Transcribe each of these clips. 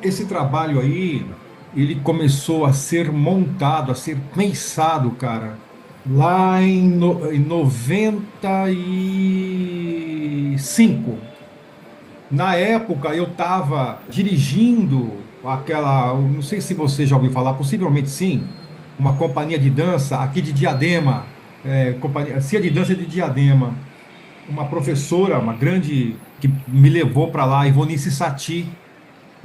Esse trabalho aí, ele começou a ser montado, a ser pensado, cara, lá em 95. Na época, eu estava dirigindo aquela, não sei se você já ouviu falar, possivelmente sim, uma companhia de dança aqui de Diadema, Cia de Dança de Diadema. Uma professora, uma grande, que me levou para lá, Ivonice Sati.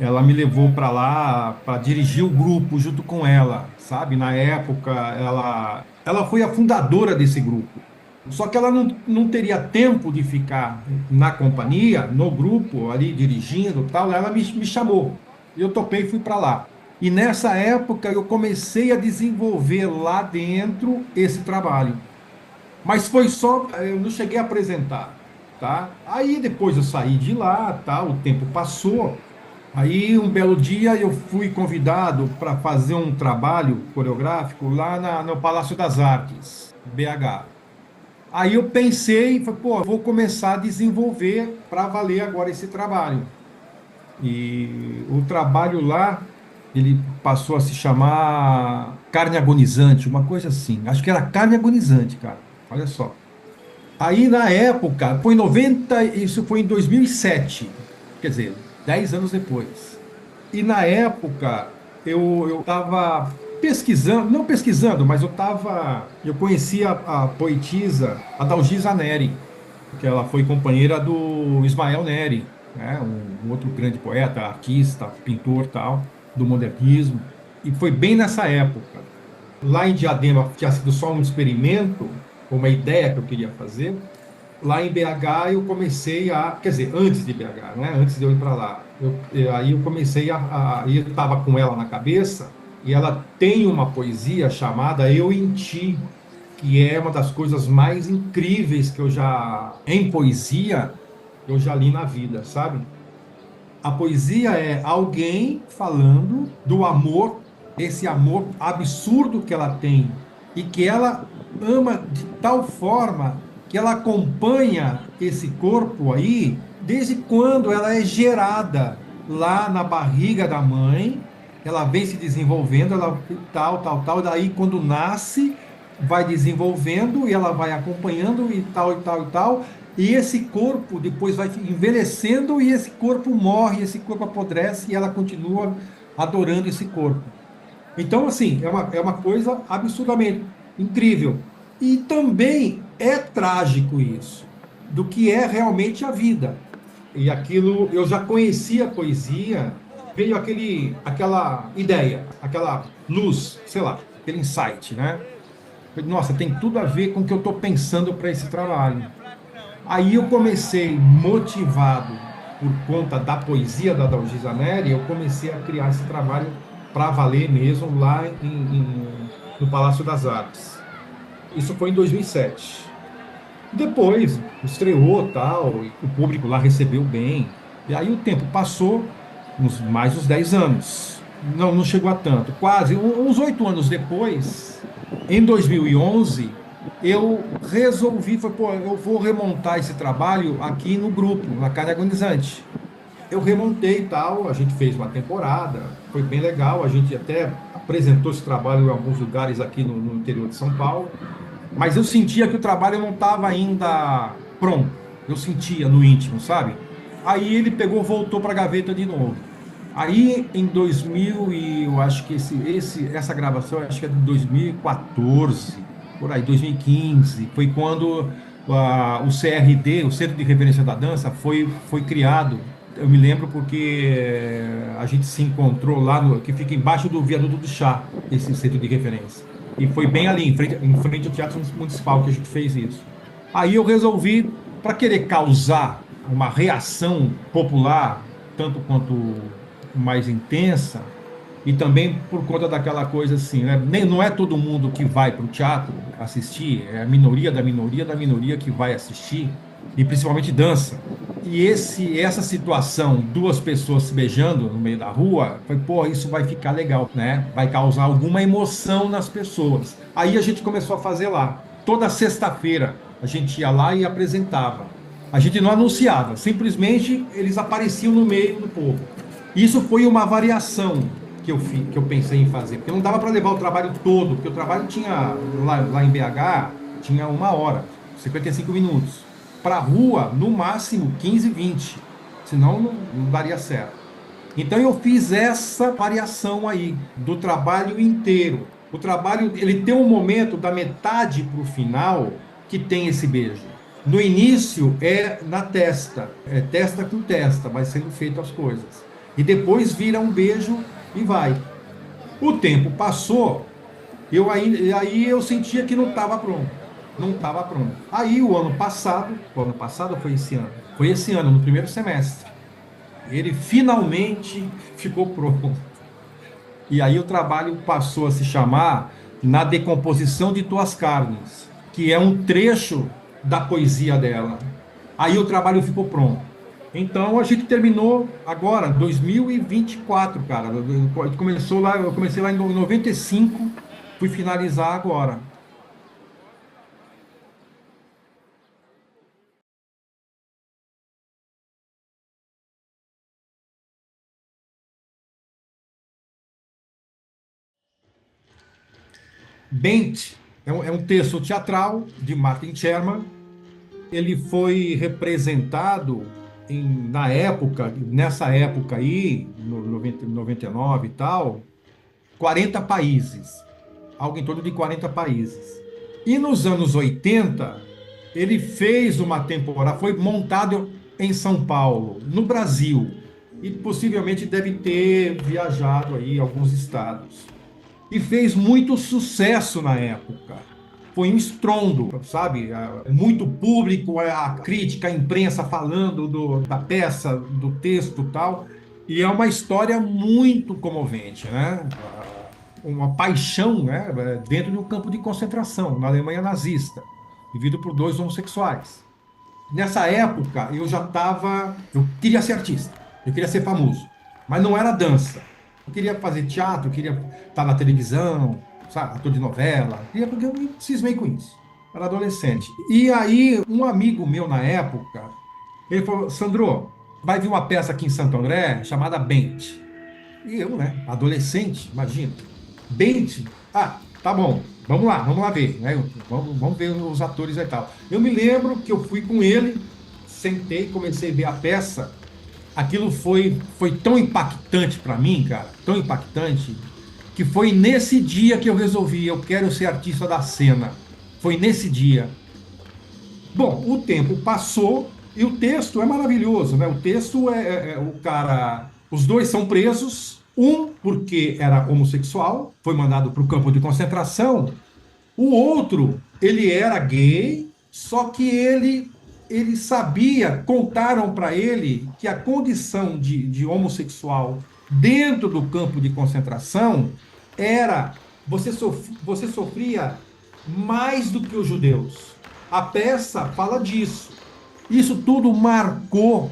Ela me levou para lá para dirigir o grupo junto com ela, sabe? Na época, ela foi a fundadora desse grupo. Só que ela não teria tempo de ficar na companhia, no grupo, ali dirigindo e tal. Ela me chamou. E eu topei e fui para lá. E nessa época eu comecei a desenvolver lá dentro esse trabalho. Mas foi só, eu não cheguei a apresentar, tá? Aí depois eu saí de lá, tá? O tempo passou. Aí um belo dia eu fui convidado para fazer um trabalho coreográfico lá no Palácio das Artes, BH. Aí eu pensei, falei, pô, eu vou começar a desenvolver para valer agora esse trabalho. E o trabalho lá, ele passou a se chamar Carne Agonizante, uma coisa assim. Acho que era Carne Agonizante, cara. Olha só. Aí na época, foi em 90, isso foi em 2007, quer dizer, 10 anos depois. E na época eu estava pesquisando, não pesquisando, mas eu conhecia a poetisa Adalgisa Neri, que ela foi companheira do Ismael Neri, né, um outro grande poeta, artista, pintor, tal, do modernismo. E foi bem nessa época. Lá em Diadema tinha sido só um experimento, uma ideia que eu queria fazer. Lá em BH eu comecei quer dizer, antes de BH, né? Antes de eu ir para lá, aí eu comecei e eu estava com ela na cabeça e ela tem uma poesia chamada Eu em Ti, que é uma das coisas mais incríveis que em poesia, eu já li na vida, sabe? A poesia é alguém falando do amor, esse amor absurdo que ela tem e que ela ama de tal forma que ela acompanha esse corpo aí desde quando ela é gerada lá na barriga da mãe, ela vem se desenvolvendo, ela tal, tal, tal, daí quando nasce, vai desenvolvendo e ela vai acompanhando e tal, e tal, e tal. E esse corpo depois vai envelhecendo e esse corpo morre, esse corpo apodrece e ela continua adorando esse corpo. Então, assim, é uma coisa absurdamente incrível. E também é trágico isso, do que é realmente a vida. E aquilo, eu já conhecia a poesia, veio aquela ideia, aquela luz, sei lá, aquele insight, né? Nossa, tem tudo a ver com o que eu estou pensando para esse trabalho. Aí eu comecei, motivado por conta da poesia da Dalgisa Neri, eu comecei a criar esse trabalho para valer mesmo lá no Palácio das Artes. Isso foi em 2007. Depois estreou tal, e o público lá recebeu bem. E aí o tempo passou, mais uns 10 anos. Não, não chegou a tanto, quase uns 8 anos depois, em 2011, eu resolvi, foi, pô, eu vou remontar esse trabalho aqui no grupo, na Carne Agonizante. Eu remontei e tal, a gente fez uma temporada, foi bem legal, a gente até apresentou esse trabalho em alguns lugares aqui no interior de São Paulo. Mas eu sentia que o trabalho não estava ainda pronto. Eu sentia no íntimo, sabe? Aí ele pegou, voltou para a gaveta de novo. Aí em 2000 e eu acho que essa gravação eu acho que é de 2014, por aí, 2015, foi quando o CRD, o Centro de Referência da Dança, foi criado. Eu me lembro porque a gente se encontrou lá que fica embaixo do Viaduto do Chá, esse centro de referência. E foi bem ali, em frente ao Teatro Municipal, que a gente fez isso. Aí eu resolvi, para querer causar uma reação popular, tanto quanto mais intensa, e também por conta daquela coisa assim, né? Não é todo mundo que vai para o teatro assistir, é a minoria da minoria da minoria que vai assistir, e principalmente dança. E essa situação, duas pessoas se beijando no meio da rua, foi, pô, isso vai ficar legal, né? Vai causar alguma emoção nas pessoas. Aí a gente começou a fazer lá. Toda sexta-feira a gente ia lá e apresentava. A gente não anunciava, simplesmente eles apareciam no meio do povo. Isso foi uma variação que eu pensei em fazer, porque não dava para levar o trabalho todo, porque o trabalho tinha, lá em BH, tinha 1 hora, 55 minutos. Para a rua, no máximo 15, 20, senão não daria certo. Então eu fiz essa variação aí, do trabalho inteiro. O trabalho, ele tem um momento da metade para o final que tem esse beijo. No início é na testa, é testa com testa, vai sendo feito as coisas. E depois vira um beijo e vai. O tempo passou, aí eu sentia que não estava pronto. Não estava pronto. Aí o ano passado foi esse ano. Foi esse ano, no primeiro semestre. Ele finalmente ficou pronto. E aí o trabalho passou a se chamar Na Decomposição de Tuas Carnes, que é um trecho da poesia dela. Aí o trabalho ficou pronto. Então a gente terminou agora, 2024, cara. Eu comecei lá em 95, fui finalizar agora. Bent é um texto teatral de Martin Sherman. Ele foi representado nessa época aí, no 90, 99 e tal, 40 países, algo em torno de 40 países. E nos anos 80, ele fez uma temporada, foi montado em São Paulo, no Brasil, e possivelmente deve ter viajado aí a alguns estados e fez muito sucesso na época. Foi um estrondo, sabe? Muito público, a crítica, a imprensa falando da peça, do texto e tal. E é uma história muito comovente, né? Uma paixão, né? Dentro de um campo de concentração, na Alemanha nazista, vivido por dois homossexuais. Nessa época, eu queria ser artista, eu queria ser famoso, mas não era dança. Eu queria fazer teatro, eu queria estar na televisão, sabe, ator de novela, porque eu me cismei com isso. Era adolescente. E aí, um amigo meu na época, ele falou: Sandro, vai vir uma peça aqui em Santo André chamada Bente. E eu, né, adolescente, imagina. Bente? Ah, tá bom, vamos lá ver, né? Vamos ver os atores e tal. Eu me lembro que eu fui com ele, sentei, comecei a ver a peça. Aquilo foi tão impactante para mim, cara, tão impactante, que foi nesse dia que eu resolvi, eu quero ser artista da cena. Foi nesse dia. Bom, o tempo passou e o texto é maravilhoso, né? O texto é o cara. Os dois são presos, um porque era homossexual, foi mandado para o campo de concentração, o outro, ele era gay, só que ele sabia, contaram para ele que a condição de homossexual dentro do campo de concentração era você sofria mais do que os judeus. A peça fala disso. Isso tudo marcou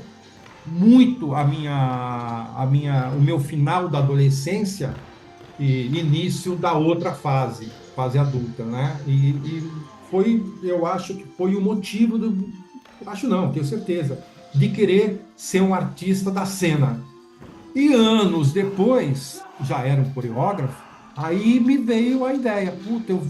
muito o meu final da adolescência e início da outra fase adulta, né? Eu acho que foi o motivo acho não, tenho certeza, de querer ser um artista da cena. E anos depois, já era um coreógrafo, aí me veio a ideia, puta, eu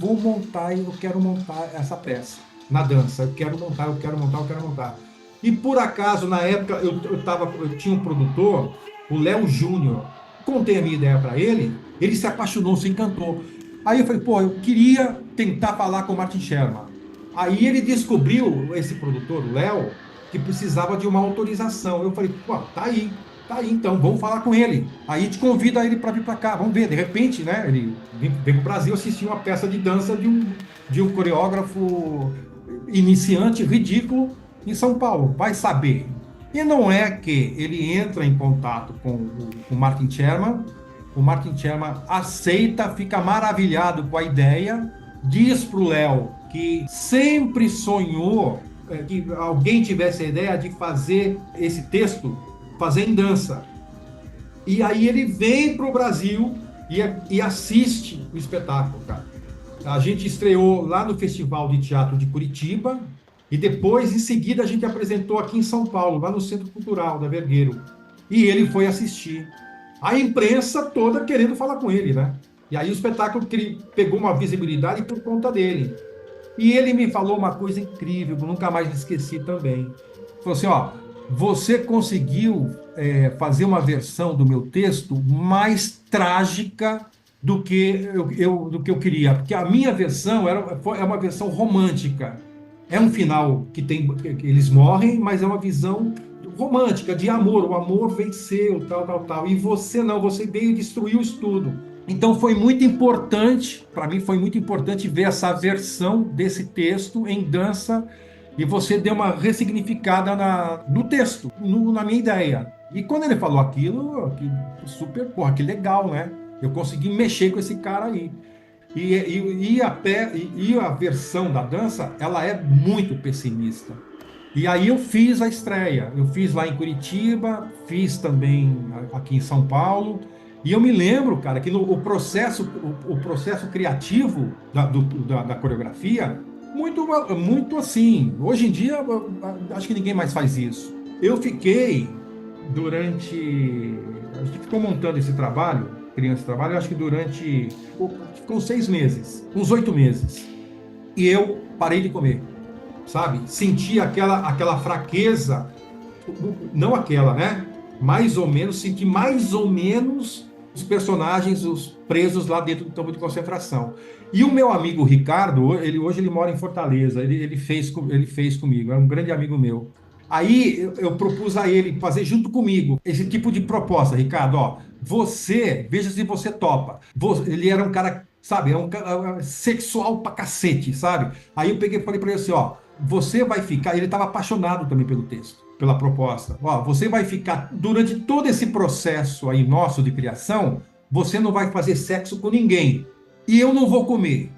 quero montar essa peça na dança, eu quero montar, eu quero montar, eu quero montar. E por acaso, na época, eu tinha um produtor, o Léo Júnior, contei a minha ideia para ele se apaixonou, se encantou. Aí eu falei, pô, eu queria tentar falar com o Martin Sherman. Aí ele descobriu, esse produtor, o Léo, que precisava de uma autorização. Eu falei, pô, tá aí então, vamos falar com ele. Aí te convida ele para vir para cá, vamos ver. De repente, né, ele vem para o Brasil assistir uma peça de dança de um coreógrafo iniciante, ridículo, em São Paulo, vai saber. E não é que ele entra em contato com o Martin Sherman, o Martin Sherman aceita, fica maravilhado com a ideia, diz para o Léo que sempre sonhou que alguém tivesse a ideia de fazer esse texto, fazer em dança. E aí ele vem para o Brasil e assiste o espetáculo, cara. A gente estreou lá no Festival de Teatro de Curitiba e depois, em seguida, a gente apresentou aqui em São Paulo, lá no Centro Cultural da Vergueiro. E ele foi assistir. A imprensa toda querendo falar com ele, né? E aí o espetáculo pegou uma visibilidade por conta dele. E ele me falou uma coisa incrível, que eu nunca mais me esqueci também. Falou assim, ó, você conseguiu fazer uma versão do meu texto mais trágica do que do que eu queria, porque a minha versão é uma versão romântica. É um final que eles morrem, mas é uma visão romântica, de amor. O amor venceu, tal, tal, tal. E você não, você veio e destruiu isso tudo. Então foi muito importante, para mim foi muito importante ver essa versão desse texto em dança e você deu uma ressignificada no texto, na minha ideia. E quando ele falou aquilo, super, porra, que legal, né? Eu consegui mexer com esse cara aí. E a versão da dança, ela é muito pessimista. E aí eu fiz a estreia. Eu fiz lá em Curitiba, fiz também aqui em São Paulo. E eu me lembro, cara, que o processo criativo da coreografia, muito assim. Hoje em dia, acho que ninguém mais faz isso. Eu fiquei durante. A gente ficou montando esse trabalho, criando esse trabalho, eu acho que ficou 6 meses, uns 8 meses. E eu parei de comer, sabe? Senti aquela fraqueza, não aquela, né? Mais ou menos, senti mais ou menos os personagens, os presos lá dentro do campo de concentração. E o meu amigo Ricardo, hoje ele mora em Fortaleza, ele fez comigo, é um grande amigo meu. Aí eu propus a ele fazer junto comigo esse tipo de proposta, Ricardo, ó, veja se você topa. Ele era um cara, sabe, é um cara sexual pra cacete, sabe? Aí eu peguei e falei pra ele assim, ó, você vai ficar, ele estava apaixonado também pelo texto, pela proposta. Ó, você vai ficar durante todo esse processo aí nosso de criação, você não vai fazer sexo com ninguém. E eu não vou comer.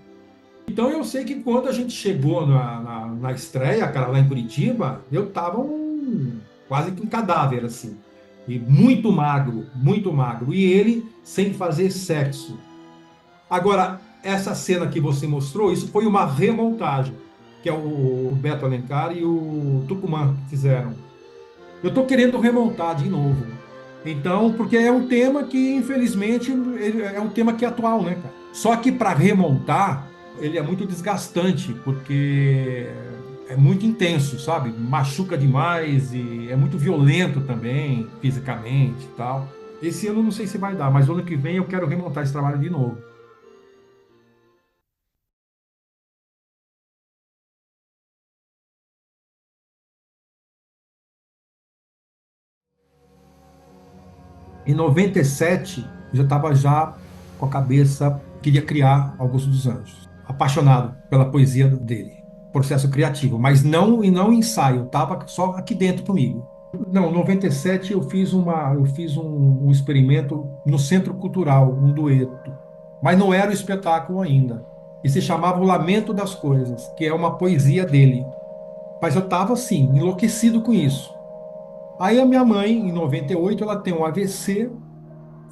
Então eu sei que quando a gente chegou na estreia, cara, lá em Curitiba, eu tava quase que um cadáver, assim. E muito magro, muito magro. E ele sem fazer sexo. Agora, essa cena que você mostrou, isso foi uma remontagem, que é o Beto Alencar e o Tucumã que fizeram. Eu estou querendo remontar de novo. Então, porque é um tema que, infelizmente, é um tema que é atual, né, cara? Só que para remontar, ele é muito desgastante, porque é muito intenso, sabe? Machuca demais e é muito violento também, fisicamente e tal. Esse ano não sei se vai dar, mas o ano que vem eu quero remontar esse trabalho de novo. Em 97, eu já estava já com a cabeça, queria criar Augusto dos Anjos, apaixonado pela poesia dele, processo criativo, mas não ensaio, estava só aqui dentro comigo. Não, em 97 eu fiz um experimento no Centro Cultural, um dueto, mas não era o espetáculo ainda. E se chamava O Lamento das Coisas, que é uma poesia dele. Mas eu estava assim, enlouquecido com isso. Aí a minha mãe, em 98, ela tem um AVC.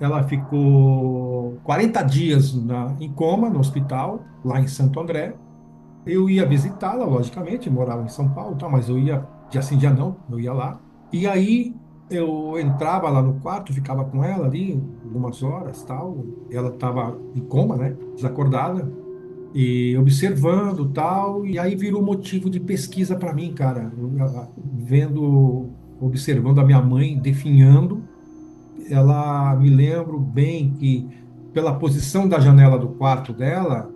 Ela ficou 40 dias em coma no hospital, lá em Santo André. Eu ia visitá-la, logicamente, morava em São Paulo, tá, mas eu ia dia sim, dia não, eu ia lá. E aí eu entrava lá no quarto, ficava com ela ali algumas horas, tal. Ela estava em coma, né, desacordada, e observando, tal. E aí virou motivo de pesquisa para mim, cara, observando a minha mãe definhando. Ela me lembro bem que, pela posição da janela do quarto dela,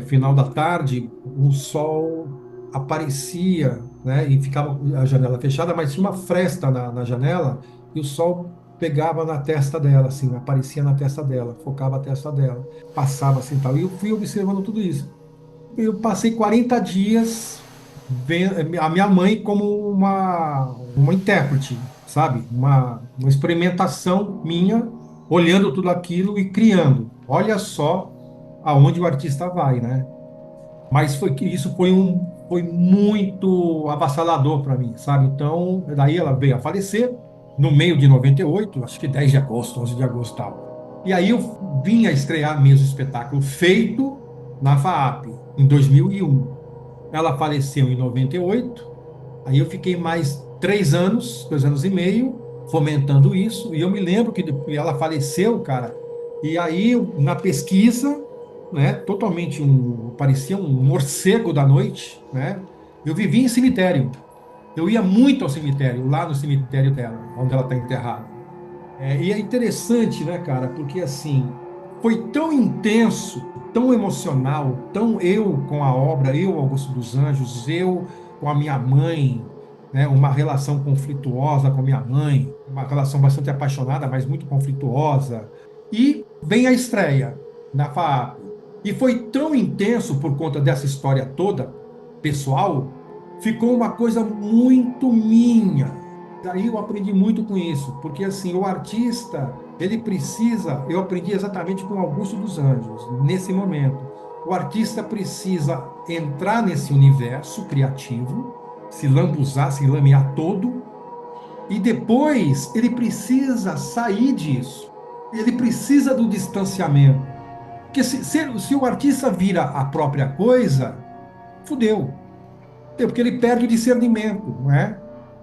final da tarde, um sol aparecia, né, e ficava a janela fechada, mas tinha uma fresta na janela e o sol pegava na testa dela, assim, aparecia na testa dela, focava a testa dela, passava assim tal. E eu fui observando tudo isso. Eu passei 40 dias vendo a minha mãe como uma intérprete, sabe? Uma experimentação minha, olhando tudo aquilo e criando. Olha só aonde o artista vai, né? Mas isso foi muito avassalador para mim, sabe? Então, daí ela veio a falecer no meio de 98, acho que 10 de agosto, 11 de agosto, tal. E aí eu vim a estrear mesmo o espetáculo feito na FAAP em 2001. Ela faleceu em 98. Aí eu fiquei mais 3 anos, 2 anos e meio, fomentando isso. E eu me lembro que ela faleceu, cara. E aí, na pesquisa, né, totalmente parecia um morcego da noite, né? Eu vivia em cemitério. Eu ia muito ao cemitério, lá no cemitério dela, onde ela está enterrada. E é interessante, né, cara? Porque assim, foi tão intenso, tão emocional, tão eu com a obra, eu, Augusto dos Anjos, eu com a minha mãe, né? Uma relação conflituosa com a minha mãe, uma relação bastante apaixonada, mas muito conflituosa. E vem a estreia na FAAP. E foi tão intenso por conta dessa história toda, pessoal, ficou uma coisa muito minha. Daí eu aprendi muito com isso, porque assim, o artista, ele precisa, eu aprendi exatamente com Augusto dos Anjos, nesse momento. O artista precisa entrar nesse universo criativo, se lambuzar, se lamear todo, e depois ele precisa sair disso. Ele precisa do distanciamento. Porque se o artista vira a própria coisa, fudeu. Porque ele perde o discernimento, não é?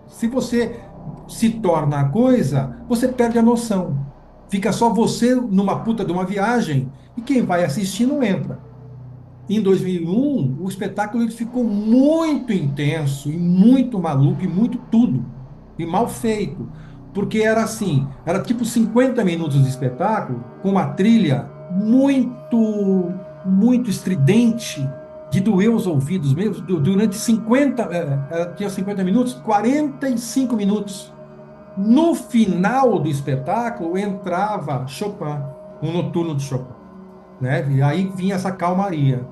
Se você se torna a coisa, você perde a noção. Fica só você numa puta de uma viagem e quem vai assistir não entra. Em 2001, o espetáculo ele ficou muito intenso e muito maluco e muito tudo. E mal feito. Porque era assim, era tipo 50 minutos de espetáculo com uma trilha muito estridente, de doer os ouvidos mesmo, durante 50, tinha 50 minutos, 45 minutos. No final do espetáculo entrava Chopin, um noturno de Chopin, né? E aí vinha essa calmaria.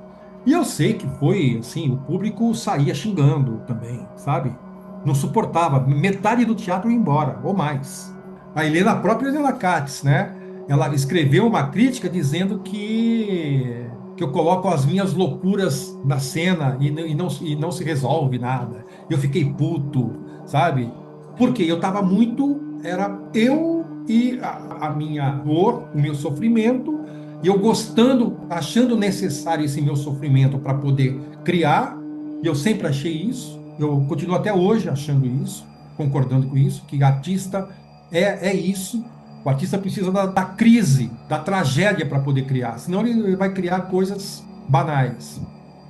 E eu sei que foi assim, o público saía xingando também, sabe? Não suportava, metade do teatro ia embora, ou mais. A própria Helena Katz, né? Ela escreveu uma crítica dizendo que eu coloco as minhas loucuras na cena e não se resolve nada. Eu fiquei puto, sabe? Porque eu estava muito, era eu e a minha dor, o meu sofrimento, e eu gostando, achando necessário esse meu sofrimento para poder criar, e eu sempre achei isso, eu continuo até hoje achando isso, concordando com isso, que artista é isso. O artista precisa da crise, da tragédia para poder criar, senão ele vai criar coisas banais.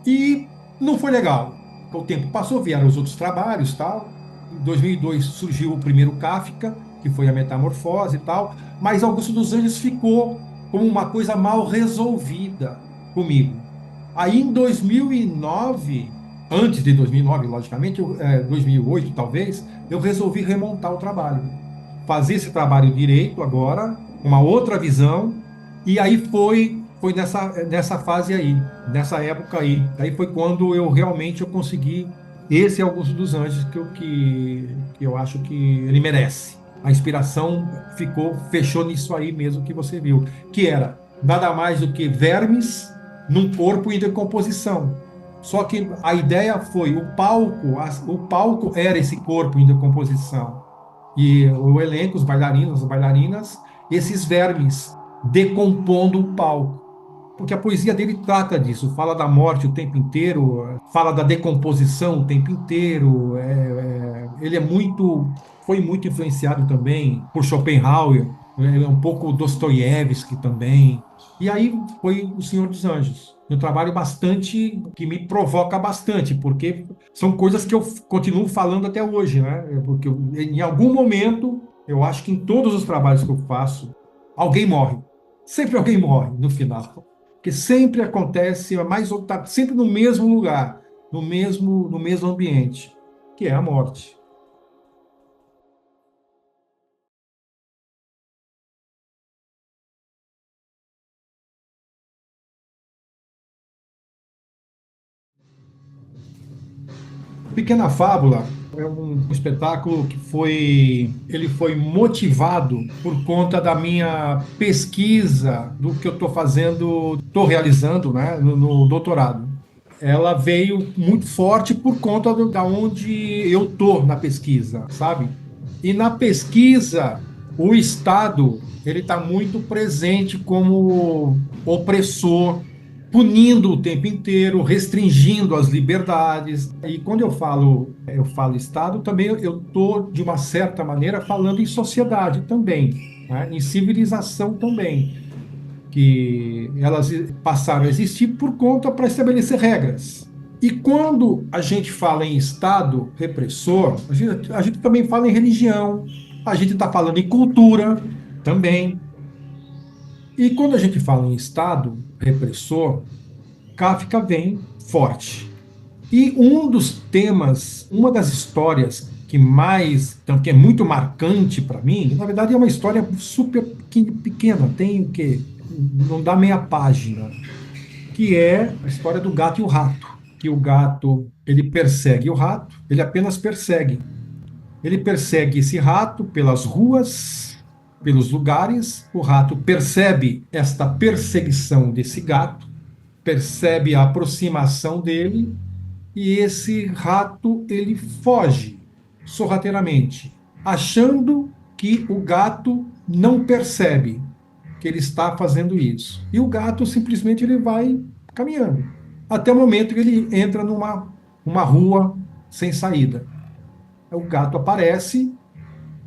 E não foi legal. O tempo passou, vieram os outros trabalhos, tal. Em 2002 surgiu o primeiro Kafka, que foi a Metamorfose e tal, mas Augusto dos Anjos ficou como uma coisa mal resolvida comigo. Aí em 2009, antes de 2009, logicamente, 2008 talvez, eu resolvi remontar o trabalho. Fazer esse trabalho direito agora, uma outra visão, e aí foi nessa fase aí, nessa época aí. Aí foi quando eu consegui esse Augusto dos Anjos que eu acho que ele merece. A inspiração fechou nisso aí mesmo que você viu, que era nada mais do que vermes num corpo em decomposição. Só que a ideia foi o palco era esse corpo em decomposição. E o elenco, os bailarinos, as bailarinas, esses vermes decompondo o palco. Porque a poesia dele trata disso, fala da morte o tempo inteiro, fala da decomposição o tempo inteiro. Ele foi muito influenciado também por Schopenhauer, um pouco Dostoiévski também. E aí foi O Senhor dos Anjos. Um trabalho bastante que me provoca bastante, porque são coisas que eu continuo falando até hoje, né? Porque em algum momento, eu acho que em todos os trabalhos que eu faço, alguém morre. Sempre alguém morre no final. Porque sempre acontece, tá sempre no mesmo lugar, no mesmo ambiente, que é a morte. Pequena Fábula é um espetáculo ele foi motivado por conta da minha pesquisa do que eu estou fazendo, estou realizando, né, no doutorado. Ela veio muito forte por conta da onde eu tô na pesquisa, sabe? E na pesquisa, o Estado ele está muito presente como opressor, punindo o tempo inteiro, restringindo as liberdades. E quando eu falo Estado, também eu estou, de uma certa maneira, falando em sociedade também, né? Em civilização também, que elas passaram a existir por conta para estabelecer regras. E quando a gente fala em Estado repressor, a gente também fala em religião, a gente está falando em cultura também. E quando a gente fala em Estado repressor, Kafka vem forte. E um dos temas, uma das histórias que mais, então, que é muito marcante para mim, na verdade é uma história super pequena, tem o quê? Não dá meia página, que é a história do gato e o rato. Que o gato, ele persegue o rato, ele apenas persegue. Ele persegue esse rato pelas ruas, pelos lugares. O rato percebe esta perseguição desse gato, percebe a aproximação dele e esse rato ele foge sorrateiramente, achando que o gato não percebe que ele está fazendo isso. E o gato simplesmente ele vai caminhando até o momento que ele entra numa uma rua sem saída. O gato aparece,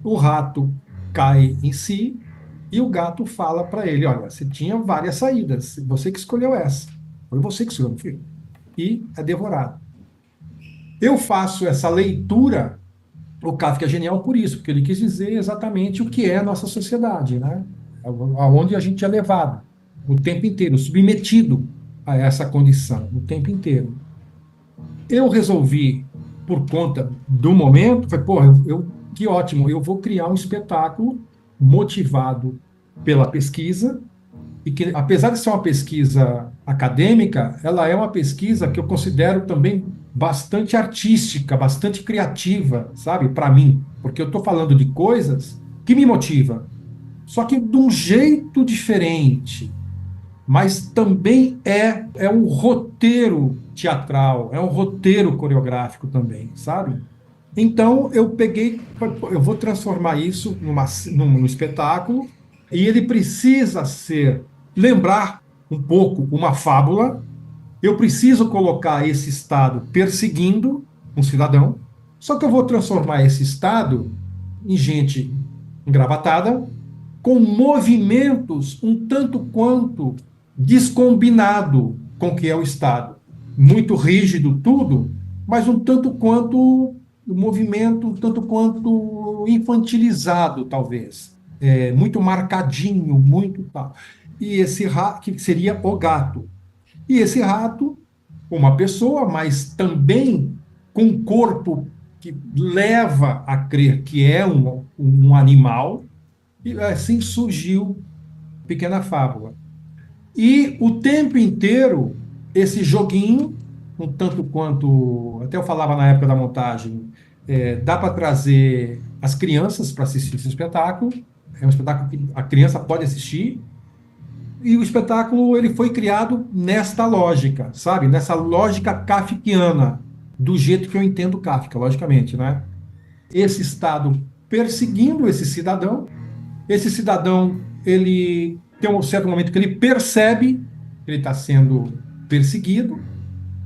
o rato cai em si e o gato fala para ele: Olha, você tinha várias saídas, você que escolheu essa. Foi você que escolheu, filho. E é devorado. Eu faço essa leitura, o Kafka é genial por isso, porque ele quis dizer exatamente o que é a nossa sociedade, né? Aonde a gente é levado o tempo inteiro, submetido a essa condição o tempo inteiro. Eu resolvi, por conta do momento, falei, pô, que ótimo, eu vou criar um espetáculo motivado pela pesquisa, e que, apesar de ser uma pesquisa acadêmica, ela é uma pesquisa que eu considero também bastante artística, bastante criativa, sabe, para mim, porque eu estou falando de coisas que me motivam, só que de um jeito diferente, mas também é um roteiro teatral, é um roteiro coreográfico também, sabe? Então eu peguei, eu vou transformar isso num espetáculo e ele precisa ser lembrar um pouco uma fábula. Eu preciso colocar esse Estado perseguindo um cidadão, só que eu vou transformar esse Estado em gente engravatada, com movimentos um tanto quanto descombinado com o que é o Estado. Muito rígido tudo, mas um tanto quanto movimento, um tanto quanto infantilizado, talvez. É, muito marcadinho, muito tal. E esse rato, que seria o gato. E esse rato, uma pessoa, mas também com um corpo que leva a crer que é um animal, e assim surgiu Pequena Fábula. E o tempo inteiro, esse joguinho, um tanto quanto, até eu falava na época da montagem, dá para trazer as crianças para assistir esse espetáculo. É um espetáculo que a criança pode assistir. E o espetáculo ele foi criado nesta lógica, sabe? Nessa lógica kafkiana, do jeito que eu entendo Kafka, logicamente, né? Esse Estado perseguindo esse cidadão, ele tem um certo momento que ele percebe que ele está sendo perseguido,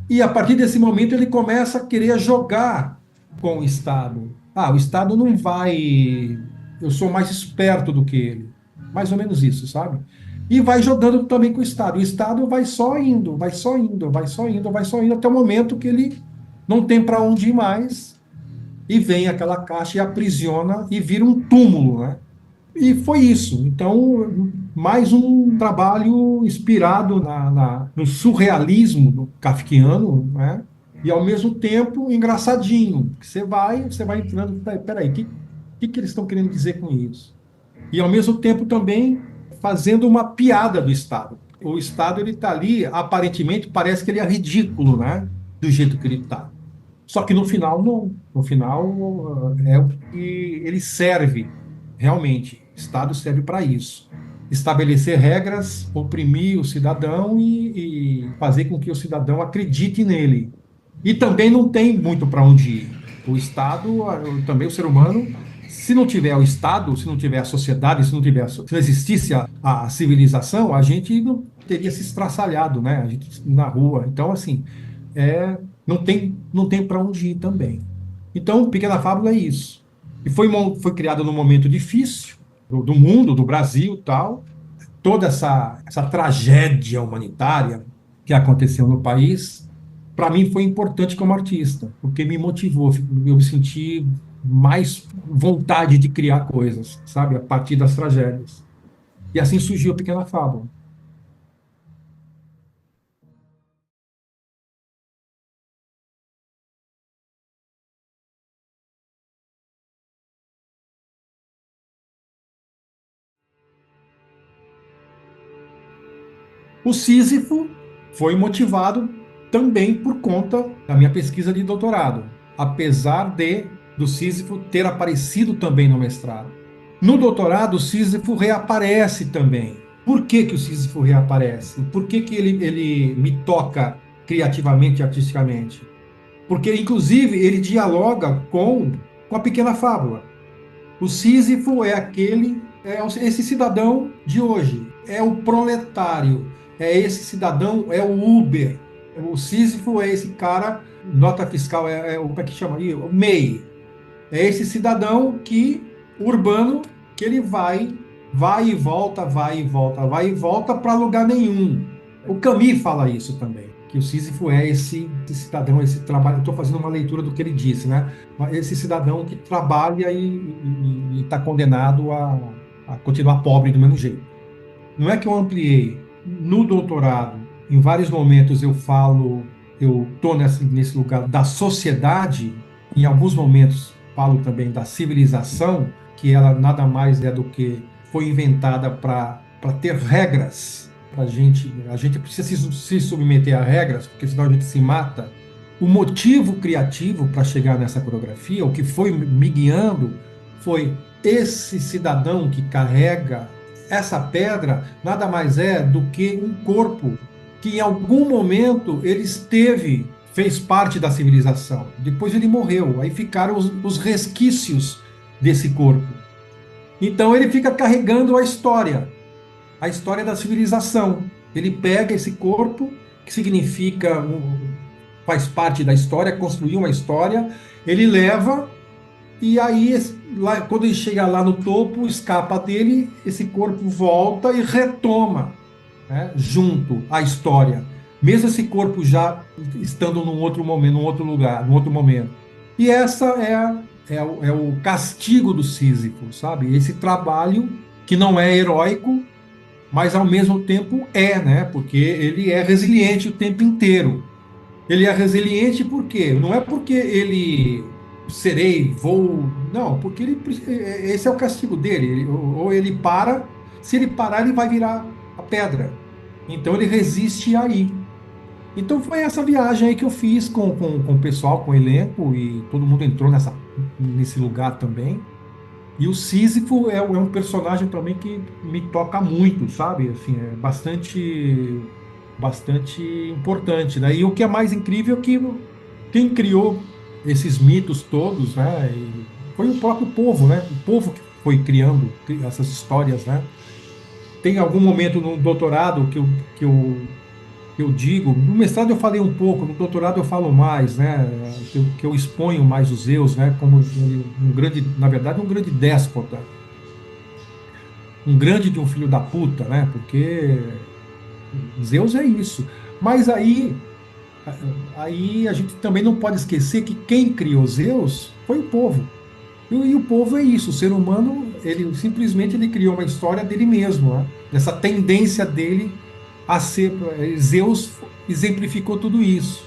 e a partir desse momento ele começa a querer jogar com o Estado. Ah, o Estado não vai. Eu sou mais esperto do que ele. Mais ou menos isso, sabe? E vai jogando também com o Estado. O Estado vai só indo, vai só indo, vai só indo, vai só indo, até o momento que ele não tem para onde ir mais, e vem aquela caixa e aprisiona e vira um túmulo, né? E foi isso. Então, mais um trabalho inspirado no surrealismo do kafkiano, né? E ao mesmo tempo engraçadinho. Você vai entrando, peraí, que eles estão querendo dizer com isso? E ao mesmo tempo também fazendo uma piada do Estado. O Estado ele está ali, aparentemente parece que ele é ridículo, né? Do jeito que ele está. Só que no final não. No final é o que ele serve realmente. O Estado serve para isso. Estabelecer regras, oprimir o cidadão e fazer com que o cidadão acredite nele. E também não tem muito para onde ir. O Estado, também o ser humano, Se não tiver o Estado, se não tiver a sociedade, se não existisse a civilização, a gente não teria se estraçalhado, né? A gente na rua. Então, assim, não tem para onde ir também. Então, Pequena Fábula é isso. E foi criado num momento difícil do mundo, do Brasil, tal. Toda essa tragédia humanitária que aconteceu no país, para mim foi importante como artista, porque me motivou, eu me senti mais vontade de criar coisas, sabe, a partir das tragédias. E assim surgiu a Pequena Fábula. O Sísifo foi motivado também por conta da minha pesquisa de doutorado, apesar de do Sísifo ter aparecido também no mestrado. No doutorado, o Sísifo reaparece também. Por que que o Sísifo reaparece? Por que que ele me toca criativamente e artisticamente? Porque, inclusive, ele dialoga com a Pequena Fábula. O Sísifo é esse cidadão de hoje, é o proletário, é esse cidadão, é o Uber. O Sísifo é esse cara, nota fiscal, como é que chama aí? O MEI. É esse cidadão urbano, que ele vai e volta, vai e volta, vai e volta para lugar nenhum. O Camus fala isso também, que o Sísifo é esse cidadão, esse trabalho. Estou fazendo uma leitura do que ele disse, né? Esse cidadão que trabalha e está condenado a continuar pobre do mesmo jeito. Não é que eu ampliei. No doutorado, em vários momentos eu falo, eu estou nesse lugar da sociedade, em alguns momentos falo também da civilização, que ela nada mais é do que foi inventada para ter regras. A gente precisa se submeter a regras, porque senão a gente se mata. O motivo criativo para chegar nessa coreografia, o que foi me guiando, foi esse cidadão que carrega essa pedra, nada mais é do que um corpo que em algum momento ele fez parte da civilização. Depois ele morreu, aí ficaram os resquícios desse corpo. Então ele fica carregando a história da civilização. Ele pega esse corpo, que significa, faz parte da história, construiu uma história, ele leva, e aí, lá, quando ele chega lá no topo, escapa dele, esse corpo volta e retoma, né, junto à história. Mesmo esse corpo já estando num outro momento, num outro lugar, num outro momento. E essa é o castigo do Sísifo, sabe? Esse trabalho que não é heróico, mas ao mesmo tempo né? Porque ele é resiliente o tempo inteiro. Ele é resiliente por quê? Não é porque ele serei, vou. Não, porque esse é o castigo dele. Ou ele para, se ele parar, ele vai virar a pedra. Então ele resiste aí. Então foi essa viagem aí que eu fiz com o pessoal, com o elenco, e todo mundo entrou nesse lugar também. E o Sísifo é um personagem também que me toca muito, sabe? Assim, é bastante importante, né? E o que é mais incrível é que quem criou esses mitos todos, né? Foi o próprio povo, né? O povo que foi criando essas histórias, né? Tem algum momento no doutorado que eu digo, no mestrado eu falei um pouco, no doutorado eu falo mais, né? Que eu exponho mais os Zeus, né? Como um grande, na verdade, um grande déspota, um grande de um filho da puta, né? Porque Zeus é isso. Mas aí a gente também não pode esquecer que quem criou Zeus foi o povo. E o povo é isso, o ser humano, ele simplesmente ele criou uma história dele mesmo, né? Essa tendência dele a ser. Zeus exemplificou tudo isso.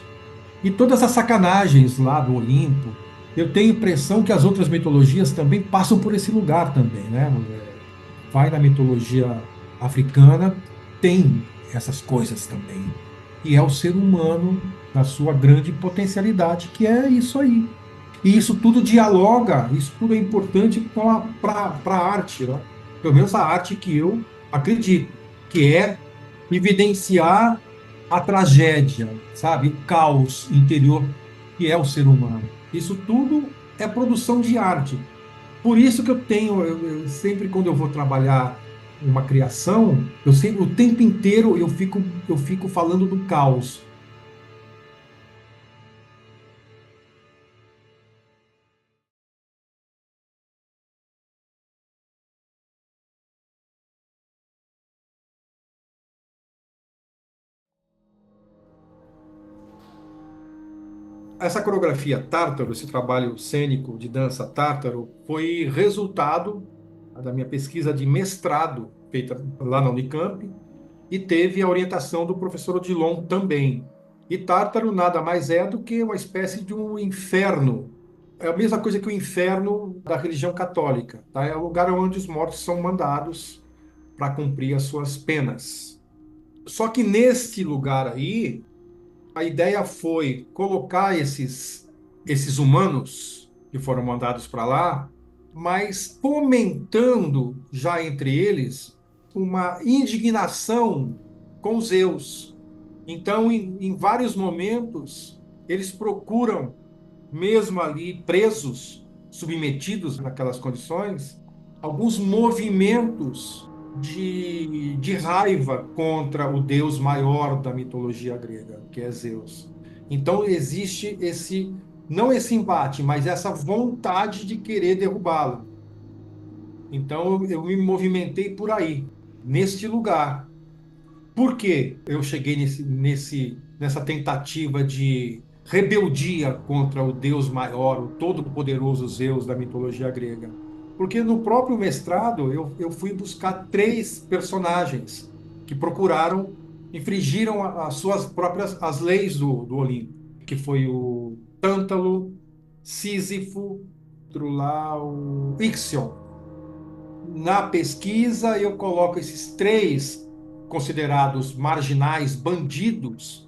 E todas as sacanagens lá do Olimpo, eu tenho a impressão que as outras mitologias também passam por esse lugar também, né? Vai na mitologia africana, tem essas coisas também. E é o ser humano na sua grande potencialidade, que é isso aí. E isso tudo dialoga, isso tudo é importante para a arte, né? Pelo menos a arte que eu acredito, que é evidenciar a tragédia, sabe? O caos interior que é o ser humano. Isso tudo é produção de arte. Por isso que eu tenho, eu sempre quando eu vou trabalhar uma criação, eu sempre, o tempo inteiro eu fico falando do caos. Essa coreografia Tártaro, esse trabalho cênico de dança Tártaro, foi resultado da minha pesquisa de mestrado feita lá na Unicamp e teve a orientação do professor Odilon também. E Tártaro nada mais é do que uma espécie de um inferno. É a mesma coisa que o inferno da religião católica, tá? É o lugar onde os mortos são mandados para cumprir as suas penas. Só que neste lugar aí, a ideia foi colocar esses humanos que foram mandados para lá, mas fomentando já entre eles uma indignação com Zeus. Então, em vários momentos, eles procuram, mesmo ali presos, submetidos naquelas condições, alguns movimentos de raiva contra o deus maior da mitologia grega, que é Zeus. Então existe esse, não esse embate, mas essa vontade de querer derrubá-lo. Então eu me movimentei por aí, neste lugar. Por que eu cheguei nessa tentativa de rebeldia contra o Deus maior, o todo-poderoso Zeus da mitologia grega? Porque no próprio mestrado eu fui buscar três personagens que procuraram, infringiram as suas próprias as leis do Olimpo, que foi o Tântalo, Sísifo, outro lá, o Ixion. Na pesquisa, eu coloco esses três considerados marginais, bandidos,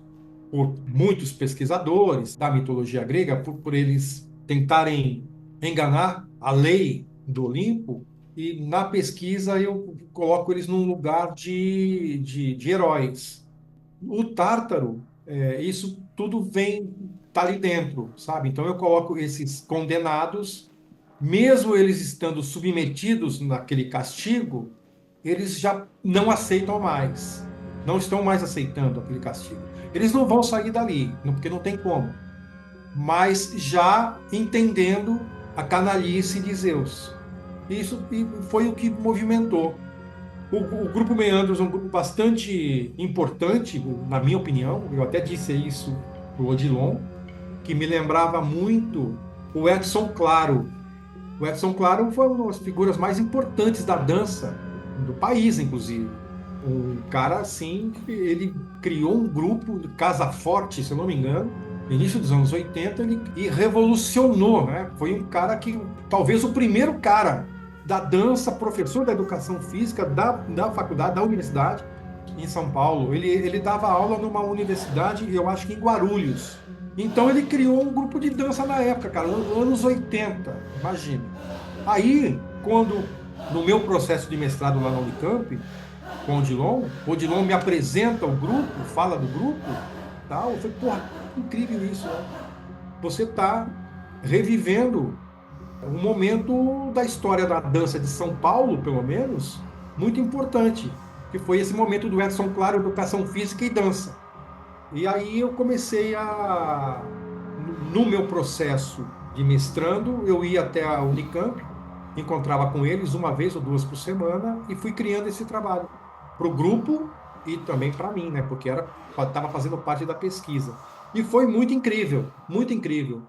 por muitos pesquisadores da mitologia grega, por eles tentarem enganar a lei do Olimpo, e na pesquisa eu coloco eles num lugar de heróis. O Tártaro, isso tudo vem, tá ali dentro, sabe? Então eu coloco esses condenados, mesmo eles estando submetidos naquele castigo, eles já não aceitam mais, não estão mais aceitando aquele castigo. Eles não vão sair dali, porque não tem como, mas já entendendo a canalice de Zeus. Isso foi o que movimentou. O Grupo Meandros é um grupo bastante importante, na minha opinião. Eu até disse isso para o Odilon, que me lembrava muito o Edson Claro. O Edson Claro foi uma das figuras mais importantes da dança do país, inclusive. Um cara assim, que ele criou um grupo, Casa Forte, se eu não me engano, no início dos anos 80, e revolucionou, né? Foi um cara que, talvez o primeiro cara da dança, professor da educação física da faculdade, da universidade, em São Paulo. Ele dava aula numa universidade, eu acho que em Guarulhos. Então ele criou um grupo de dança na época, cara, anos 80, imagina. Aí, quando no meu processo de mestrado lá na Unicamp, com o Odilon me apresenta o grupo, fala do grupo, tal, eu falei, porra, que incrível isso, né? Você está revivendo um momento da história da dança de São Paulo, pelo menos, muito importante, que foi esse momento do Edson Claro, educação física e dança. E aí eu comecei no meu processo de mestrando, eu ia até a Unicamp, encontrava com eles uma vez ou duas por semana e fui criando esse trabalho para o grupo e também para mim, né? Porque estava fazendo parte da pesquisa. E foi muito incrível, muito incrível.